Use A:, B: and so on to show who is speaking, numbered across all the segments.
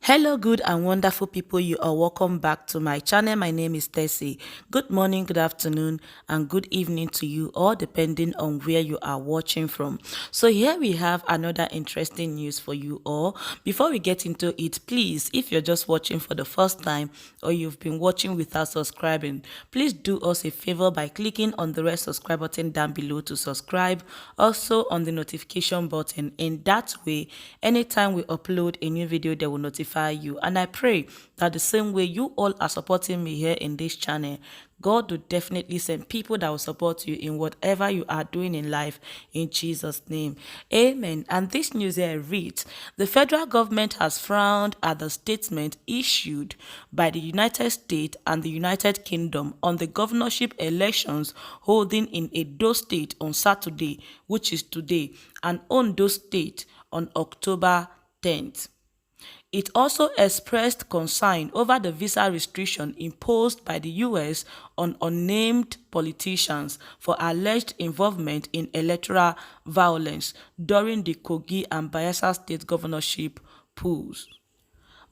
A: Hello, good and wonderful people. You are welcome back to my channel. My name is Tessie. Good morning, good afternoon, and good evening to you all, depending on where you are watching from. So here we have another interesting news for you all. Before we get into it, please, if you're just watching for the first time or you've been watching without subscribing, please do us a favor by clicking on the red subscribe button down below to subscribe. Also on the notification button. In that way, anytime we upload a new video, they will notify you. And I pray that the same way you all are supporting me here in this channel, God will definitely send people that will support you in whatever you are doing in life, in Jesus' name. Amen. And this news here reads, the federal government has frowned at the statement issued by the United States and the United Kingdom on the governorship elections holding in Edo State on Saturday, which is today, and Ondo State on October 10th. It also expressed concern over the visa restriction imposed by the US on unnamed politicians for alleged involvement in electoral violence during the Kogi and Bayelsa state governorship polls.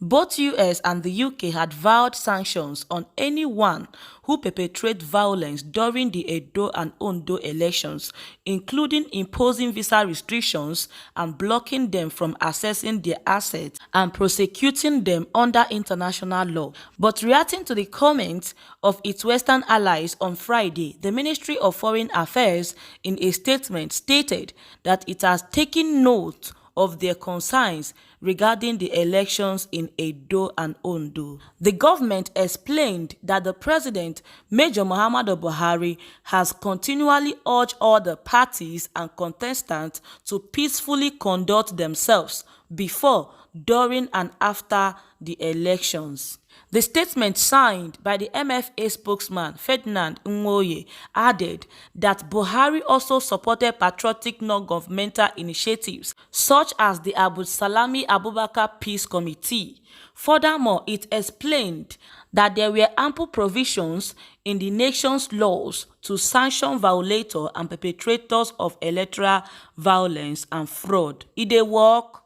A: Both US and the UK had vowed sanctions on anyone who perpetrates violence during the Edo and Ondo elections, including imposing visa restrictions and blocking them from accessing their assets and prosecuting them under international law. But reacting to the comments of its Western allies on Friday, the Ministry of Foreign Affairs in a statement stated that it has taken note of their concerns regarding the elections in Edo and Ondo. The government explained that the president, Major Muhammadu Buhari, has continually urged all the parties and contestants to peacefully conduct themselves before, during and after the elections. The statement signed by the MFA spokesman Ferdinand Nwoye added that Buhari also supported patriotic non-governmental initiatives such as the Abu Salami Abubakar Peace Committee. Furthermore, it explained that there were ample provisions in the nation's laws to sanction violators and perpetrators of electoral violence and fraud. It dey work.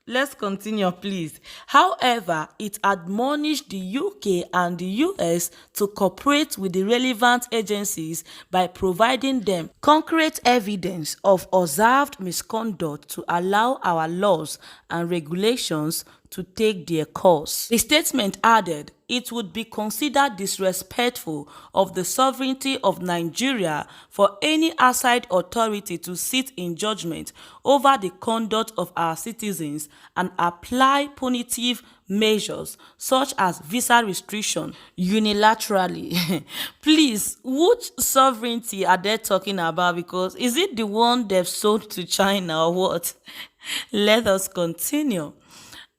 A: Let's continue, please. However, it admonished the UK and the US to cooperate with the relevant agencies by providing them concrete evidence of observed misconduct to allow our laws and regulations to take their course. The statement added, it would be considered disrespectful of the sovereignty of Nigeria for any outside authority to sit in judgment over the conduct of our citizens and apply punitive measures such as visa restriction unilaterally. Please, which sovereignty are they talking about? Because is it the one they've sold to China or what? Let us continue.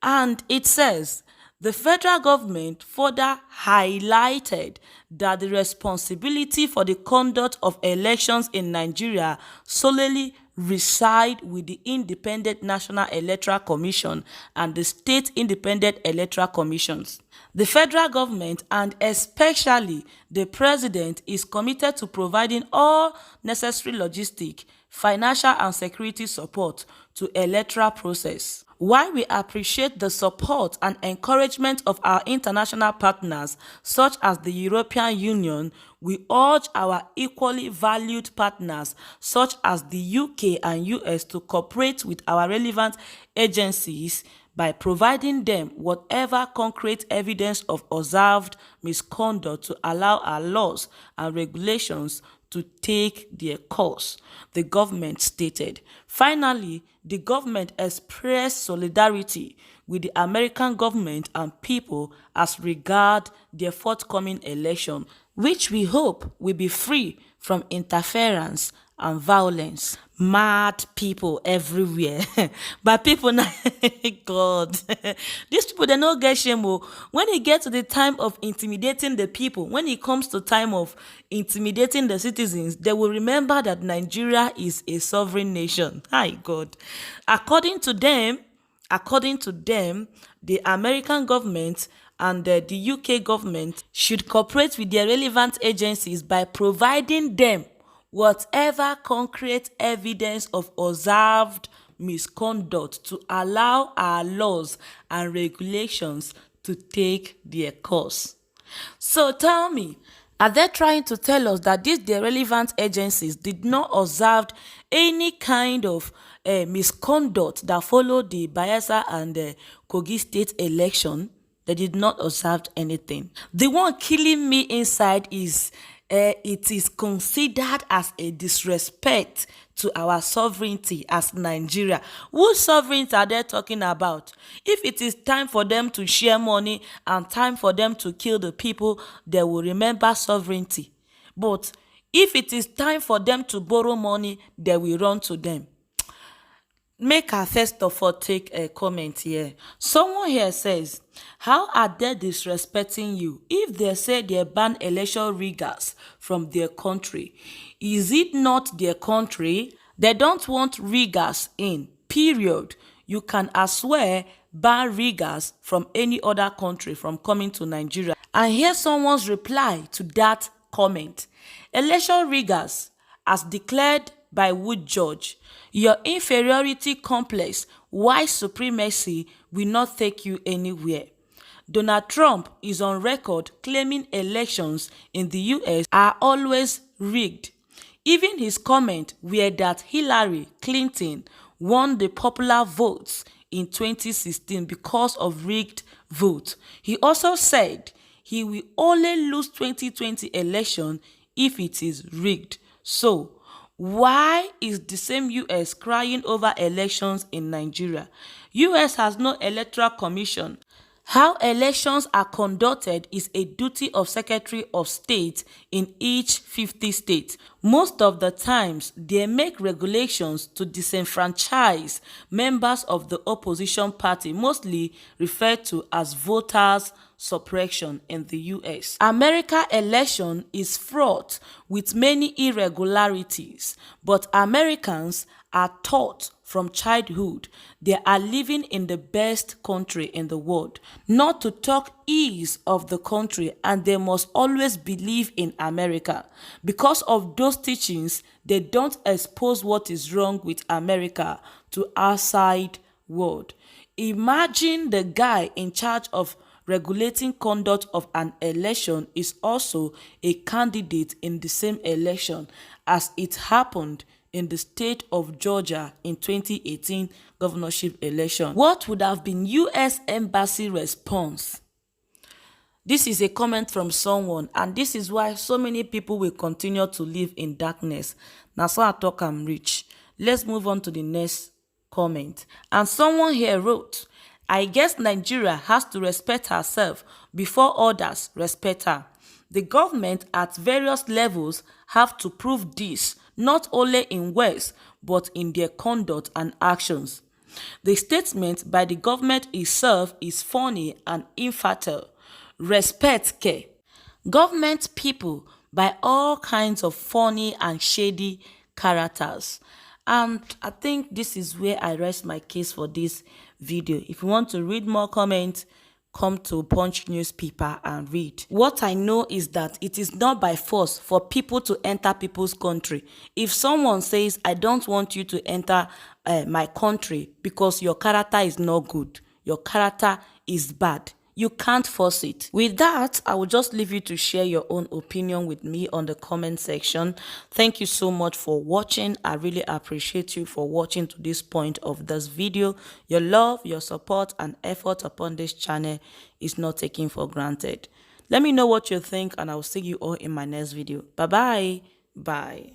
A: And it says, the federal government further highlighted that the responsibility for the conduct of elections in Nigeria solely reside with the Independent National Electoral Commission and the state independent electoral commissions. The federal government and especially the president is committed to providing all necessary logistic, financial and security support to electoral process. While we appreciate the support and encouragement of our international partners such as the European Union, we urge our equally valued partners such as the UK and US to cooperate with our relevant agencies by providing them whatever concrete evidence of observed misconduct to allow our laws and regulations to take their course, the government stated. Finally, the government expressed solidarity with the American government and people as regard their forthcoming election, which we hope will be free from interference and violence. Mad people everywhere. But people now, God, these people, they no get shame. When it gets to the time of intimidating the people, when it comes to time of intimidating the citizens, they will remember that Nigeria is a sovereign nation. Hi, God. According to them, the American government and the UK government should cooperate with their relevant agencies by providing them whatever concrete evidence of observed misconduct to allow our laws and regulations to take their course. So tell me, are they trying to tell us that these the relevant agencies did not observe any kind of misconduct that followed the Bayelsa and Kogi state election? They did not observe anything. The one killing me inside is it is considered as a disrespect to our sovereignty as Nigeria. Whose sovereignty are they talking about? If it is time for them to share money and time for them to kill the people, they will remember sovereignty. But if it is time for them to borrow money, they will run to them. Make her first of all take a comment here. Someone here says, how are they disrespecting you if they say they ban election riggers from their country? Is it not their country? They don't want riggers in, period. You can as well ban riggers from any other country from coming to Nigeria. And here's someone's reply to that comment. Election riggers, as declared by Wood Judge, your inferiority complex, white supremacy will not take you anywhere. Donald Trump is on record claiming elections in the US are always rigged. Even his comment were that Hillary Clinton won the popular votes in 2016 because of rigged votes. He also said he will only lose 2020 election if it is rigged. So, why is the same US crying over elections in Nigeria? US has no electoral commission. How elections are conducted is a duty of Secretary of State in each 50 states. Most of the times, they make regulations to disenfranchise members of the opposition party, mostly referred to as voters' suppression in the US. America election is fraught with many irregularities, but Americans are taught from childhood they are living in the best country in the world, not to talk ease of the country, and they must always believe in America. Because of those teachings, they don't expose what is wrong with America to outside world. Imagine the guy in charge of regulating conduct of an election is also a candidate in the same election, as it happened in the state of Georgia in 2018 governorship election. What would have been US Embassy response? This is a comment from someone, and this is why so many people will continue to live in darkness. Now, so I talk I'm rich. Let's move on to the next comment. And someone here wrote, I guess Nigeria has to respect herself before others respect her. The government at various levels have to prove this, not only in words, but in their conduct and actions. The statement by the government itself is funny and infertile. Respect care. Government people by all kinds of funny and shady characters. And I think this is where I rest my case for this video. If you want to read more comments, come to Punch newspaper and read. What I know is that it is not by force for people to enter people's country. If someone says, I don't want you to enter my country because your character is not good, your character is bad, you can't force it. With that, I will just leave you to share your own opinion with me on the comment section. Thank you so much for watching. I really appreciate you for watching to this point of this video. Your love, your support, and effort upon this channel is not taken for granted. Let me know what you think, and I will see you all in my next video. Bye-bye. Bye.